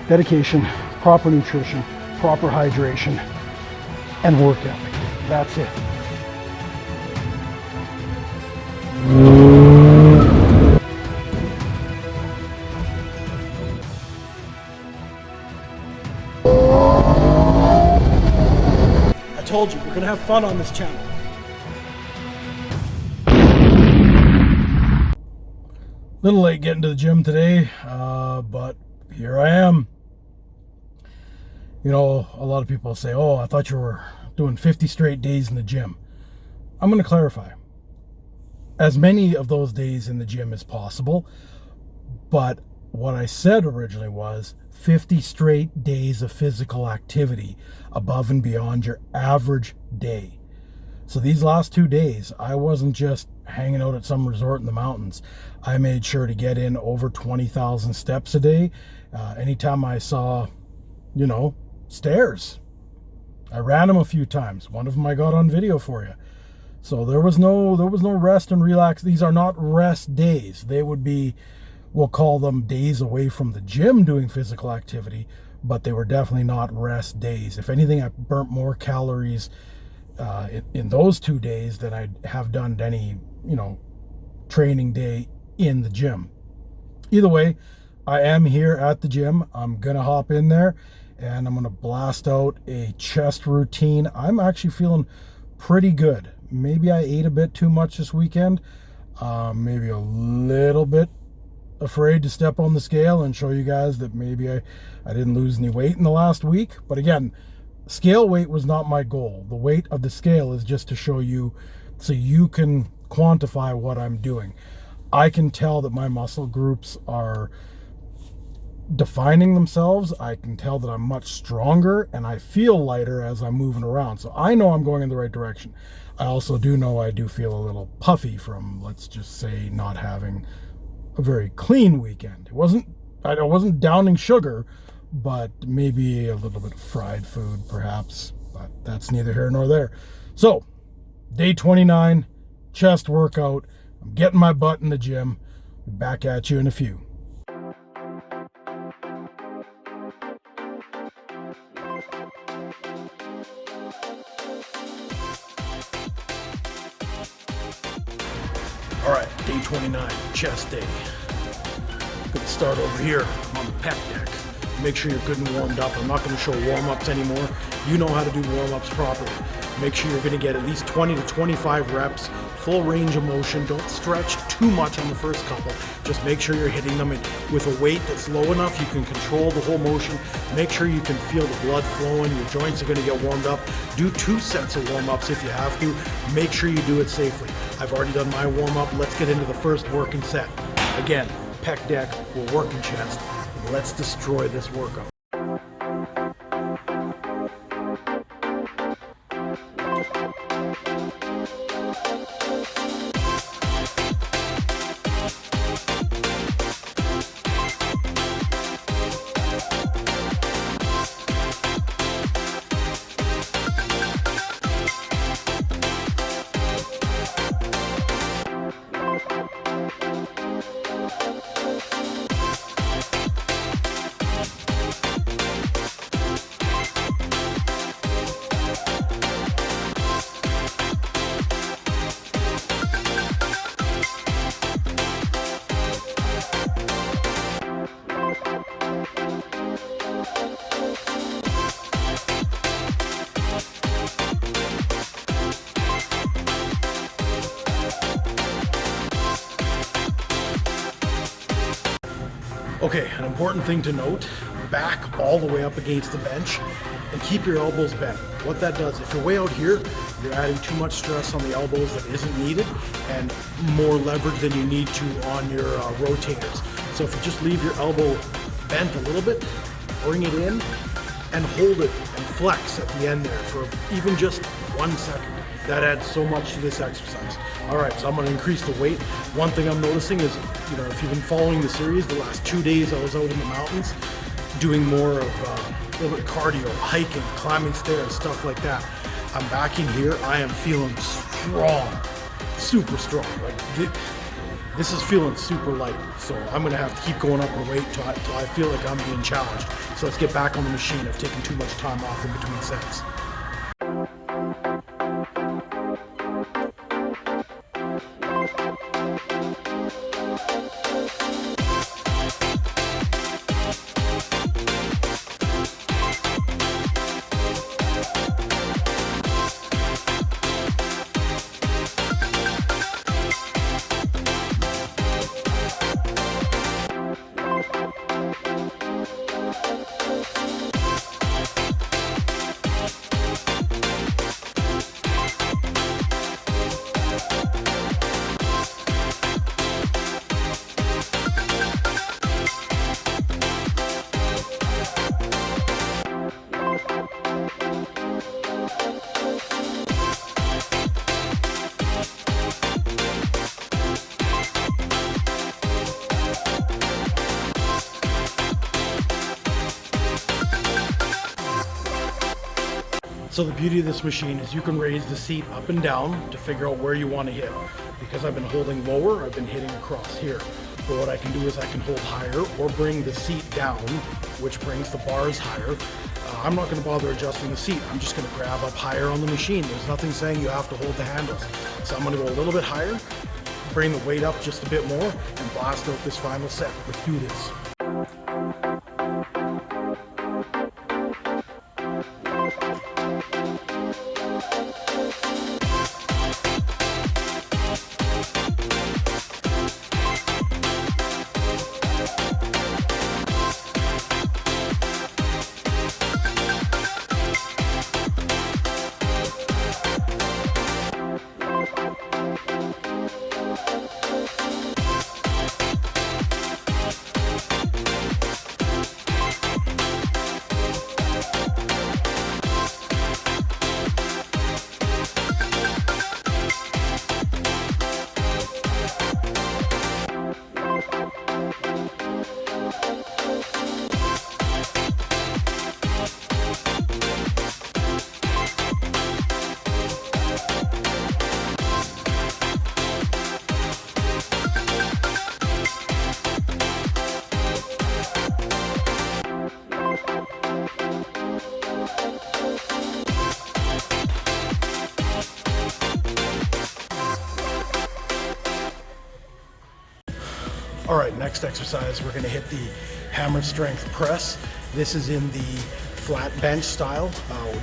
dedication, proper nutrition, proper hydration, and work ethic. That's it. I told you, we're gonna have fun on this channel. Little late getting to the gym today, but here I am. You know, a lot of people say, oh, I thought you were doing 50 straight days in the gym. I'm going to clarify. As many of those days in the gym as possible, but what I said originally was 50 straight days of physical activity above and beyond your average day. So these last 2 days, I wasn't just hanging out at some resort in the mountains. I made sure to get in over 20,000 steps a day. Anytime I saw, you know, stairs, I ran them a few times. One of them I got on video for you. So there was no rest and relax. These are not rest days. They would be, we'll call them days away from the gym doing physical activity, but they were definitely not rest days. If anything, I burnt more calories in those 2 days than I'd have done any, you know, training day in the gym. Either way, I am here at the gym. I'm gonna hop in there and I'm gonna blast out a chest routine. I'm actually feeling pretty good. Maybe I ate a bit too much this weekend. Maybe a little bit afraid to step on the scale and show you guys that maybe I didn't lose any weight in the last week. But again, scale weight was not my goal. The weight of the scale is just to show you so you can quantify what I'm doing. I can tell that my muscle groups are defining themselves. I can tell that I'm much stronger and I feel lighter as I'm moving around. So I know I'm going in the right direction. I also do know I do feel a little puffy from, let's just say, not having a very clean weekend. I wasn't downing sugar, but maybe a little bit of fried food perhaps, but that's neither here nor there. So day 29, chest workout. I'm getting my butt in the gym. Back at you in a few. All right, day 29, chest day. Gonna start over here on the pec deck. Make sure you're good and warmed up. I'm not gonna show warm-ups anymore. You know how to do warm-ups properly. Make sure you're gonna get at least 20 to 25 reps, full range of motion. Don't stretch too much on the first couple. Just make sure you're hitting them with a weight that's low enough you can control the whole motion. Make sure you can feel the blood flowing. Your joints are gonna get warmed up. Do 2 sets of warm-ups if you have to. Make sure you do it safely. I've already done my warm-up. Let's get into the first working set. Again, pec deck, we're working chest. Let's destroy this workout. Okay, an important thing to note, back all the way up against the bench and keep your elbows bent. What that does, if you're way out here, you're adding too much stress on the elbows that isn't needed and more leverage than you need to on your rotators. So if you just leave your elbow bent a little bit, bring it in and hold it and flex at the end there for even just 1 second. That adds so much to this exercise. All right, so I'm gonna increase the weight. One thing I'm noticing is, you know, if you've been following the series, the last 2 days I was out in the mountains doing more of a little bit of cardio, hiking, climbing stairs, stuff like that. I'm back in here, I am feeling strong, super strong. Like This is feeling super light, so I'm gonna have to keep going up in weight till I feel like I'm being challenged. So let's get back on the machine. I've taken too much time off in between sets. So the beauty of this machine is you can raise the seat up and down to figure out where you want to hit. Because I've been holding lower, I've been hitting across here. But what I can do is I can hold higher or bring the seat down, which brings the bars higher. I'm not going to bother adjusting the seat. I'm just going to grab up higher on the machine. There's nothing saying you have to hold the handles. So I'm going to go a little bit higher, bring the weight up just a bit more, and blast out this final set. Let's do this. All right, next exercise, we're gonna hit the hammer strength press. This is in the flat bench style.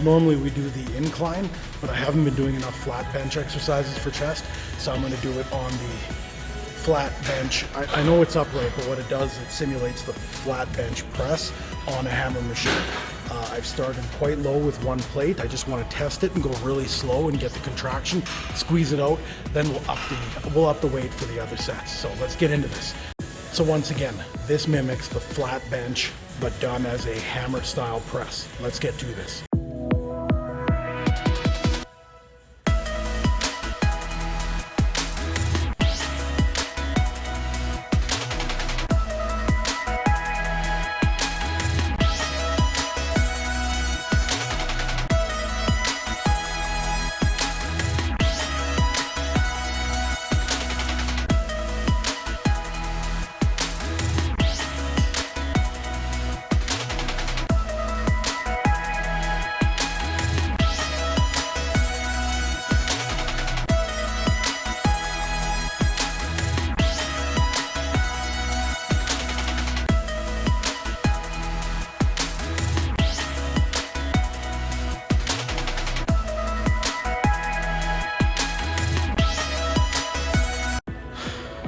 Normally we do the incline, but I haven't been doing enough flat bench exercises for chest, so I'm gonna do it on the flat bench. I know it's upright, but what it does, it simulates the flat bench press on a hammer machine. I've started quite low with one plate. I just want to test it and go really slow and get the contraction, squeeze it out, then we'll up the weight for the other sets. So let's get into this. So once again, this mimics the flat bench, but done as a hammer style press. Let's get to this.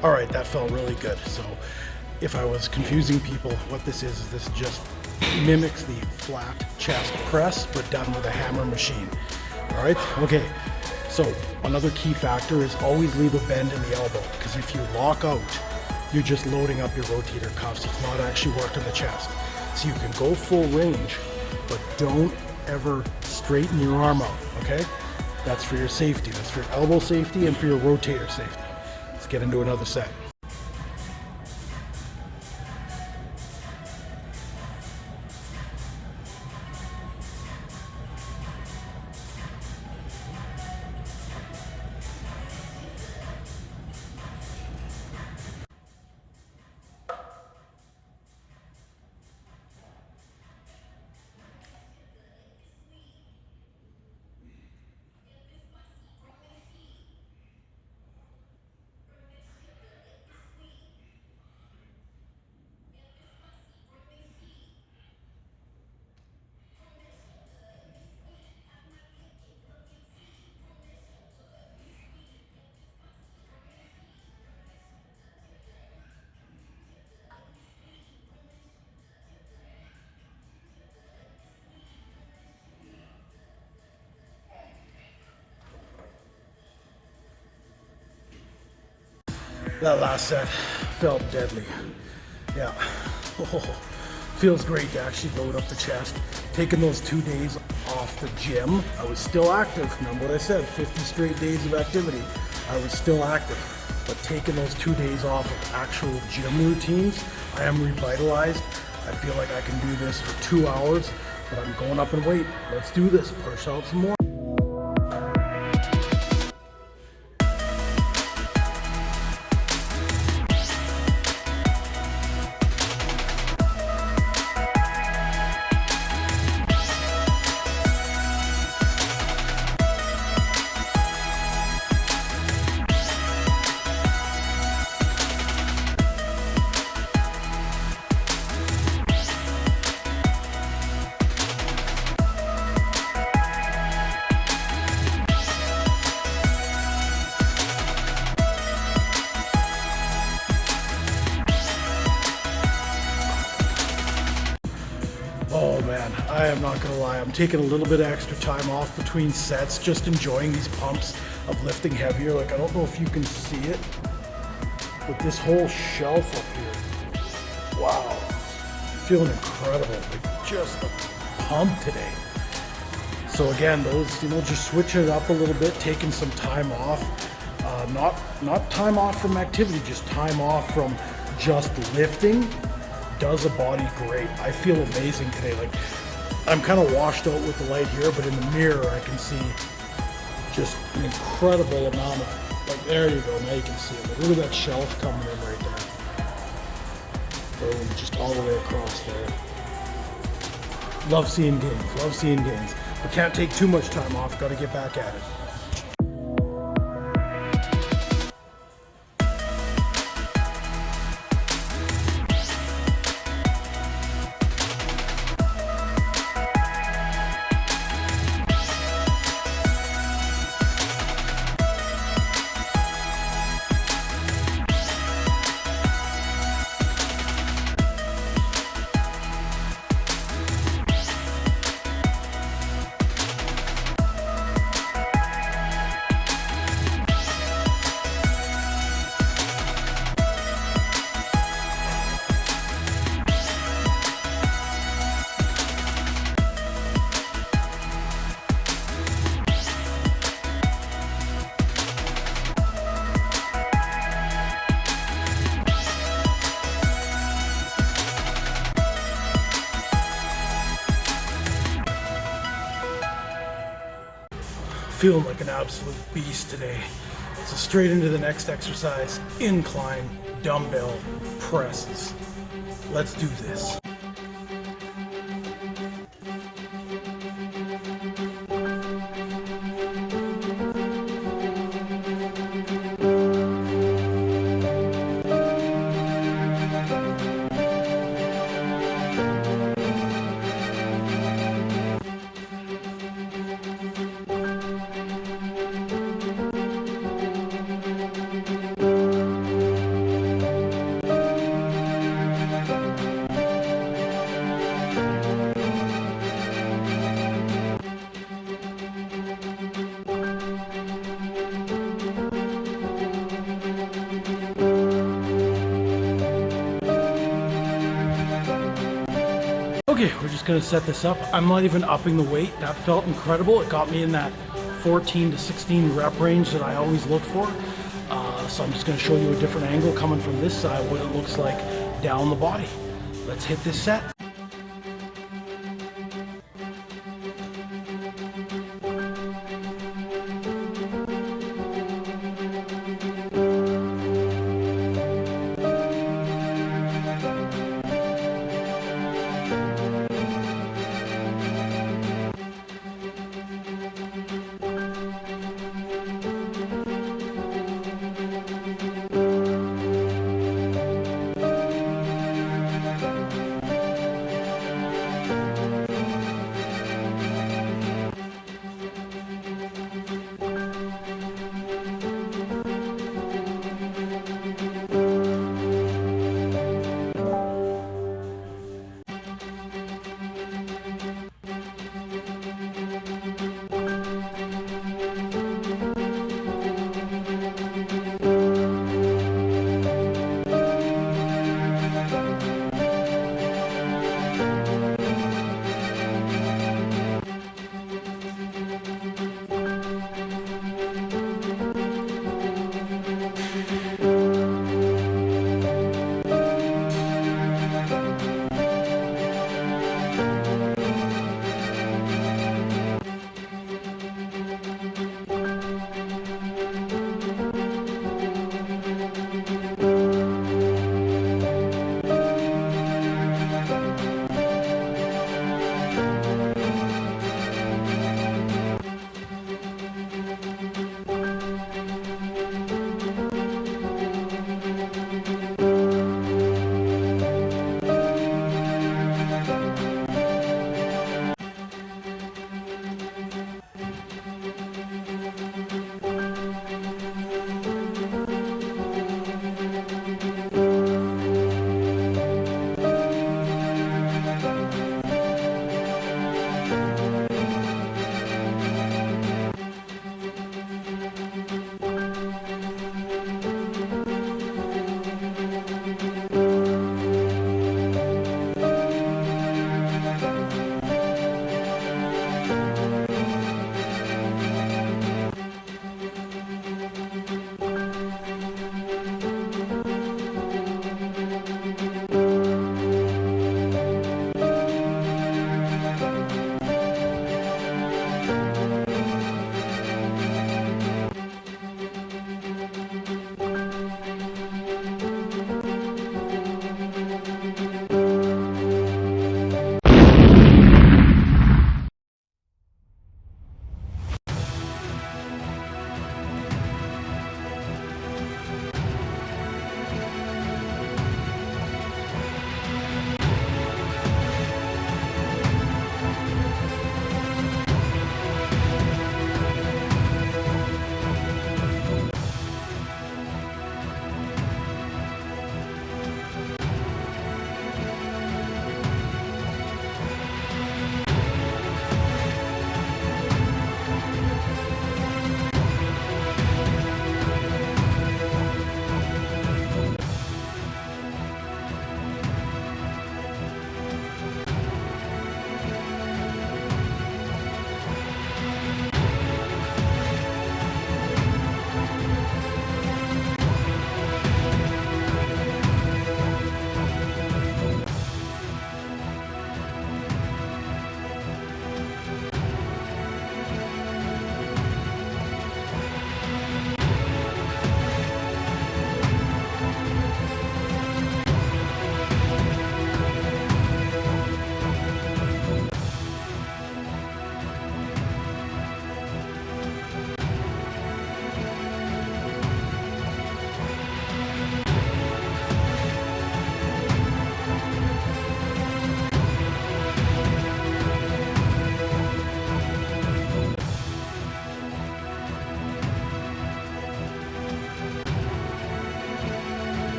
All right, that felt really good. So if I was confusing people, what this is this just mimics the flat chest press, but done with a hammer machine. All right, okay. So another key factor is always leave a bend in the elbow, because if you lock out, you're just loading up your rotator cuffs. It's not actually working the chest. So you can go full range, but don't ever straighten your arm out, okay? That's for your safety. That's for your elbow safety and for your rotator safety. Let's get into another set. That last set felt deadly. Yeah. Oh, feels great to actually load up the chest. Taking those 2 days off the gym, I was still active. Remember what I said, 50 straight days of activity. I was still active. But taking those 2 days off of actual gym routines, I am revitalized. I feel like I can do this for 2 hours, but I'm going up in weight. Let's do this, push out some more. Oh man, I am not gonna lie, I'm taking a little bit of extra time off between sets, just enjoying these pumps of lifting heavier. Like, I don't know if you can see it, but this whole shelf up here, wow, feeling incredible, like just a pump today. So again, those, just switching it up a little bit, taking some time off, not time off from activity, just time off from just lifting, does a body great. I feel amazing today. Like, I'm kind of washed out with the light here, but in the mirror I can see just an incredible amount of, like, there you go, now you can see it. Like, look at that shelf coming in right there. Boom, just all the way across there. Love seeing gains, love seeing gains. But can't take too much time off, gotta get back at it. Feeling like an absolute beast today. So straight into the next exercise, incline dumbbell presses. Let's do this. Okay, we're just gonna set this up. I'm not even upping the weight. That felt incredible. It got me in that 14 to 16 rep range that I always look for. So I'm just gonna show you a different angle coming from this side, what it looks like down the body. Let's hit this set.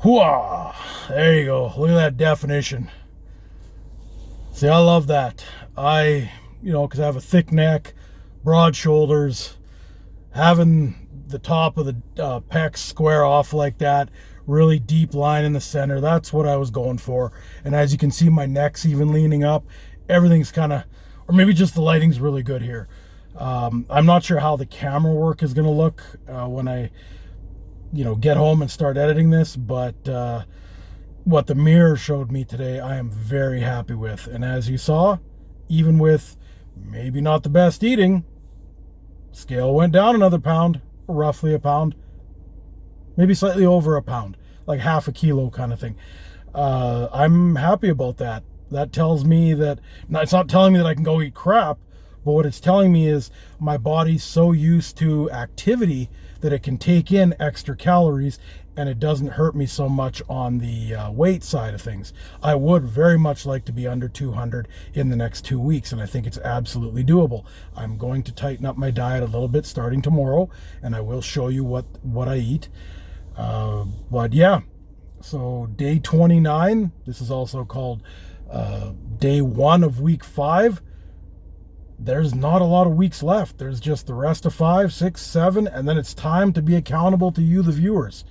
Whoa, there you go. Look at that definition. See, I love that. Because I have a thick neck, broad shoulders, having the top of the pecs square off like that, really deep line in the center. That's what I was going for. And as you can see, my neck's even leaning up. Everything's kind of, or maybe just the lighting's really good here. I'm not sure how the camera work is going to look when I, get home and start editing this, but what the mirror showed me today, I am very happy with. And as you saw, even with maybe not the best eating, scale went down another pound, roughly a pound, maybe slightly over a pound, like half a kilo kind of thing. I'm happy about that. That tells me that, it's not telling me that I can go eat crap, but what it's telling me is my body's so used to activity that it can take in extra calories and it doesn't hurt me so much on the weight side of things. I would very much like to be under 200 in the next 2 weeks, and I think it's absolutely doable. I'm going to tighten up my diet a little bit starting tomorrow, and I will show you what I eat. But yeah, so day 29, this is also called day 1 of week 5. There's not a lot of weeks left. There's just the rest of 5, 6, 7, and then it's time to be accountable to you, the viewers.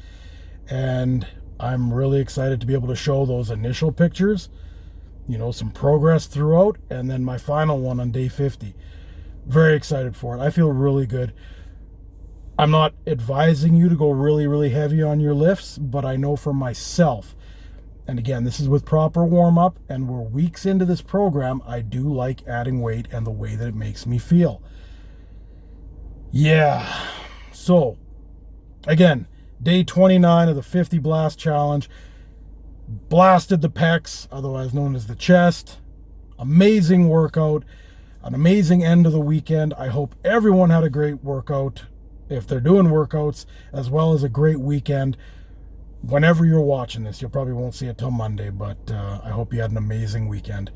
And I'm really excited to be able to show those initial pictures, some progress throughout, and then my final one on day 50. Very excited for it. I feel really good. I'm not advising you to go really, really heavy on your lifts, but I know for myself, and again, this is with proper warm-up, and we're weeks into this program, I do like adding weight and the way that it makes me feel. Yeah. So, again, day 29 of the 50Blast challenge. Blasted the pecs, otherwise known as the chest. Amazing workout. An amazing end of the weekend. I hope everyone had a great workout, if they're doing workouts, as well as a great weekend. Whenever you're watching this, you probably won't see it till Monday, but I hope you had an amazing weekend.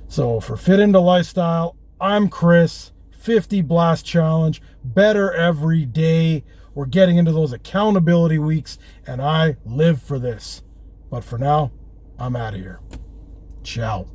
So for Fit Into Lifestyle, I'm Chris. 50Blast challenge, better every day. We're getting into those accountability weeks, and I live for this. But for now, I'm out of here. Ciao.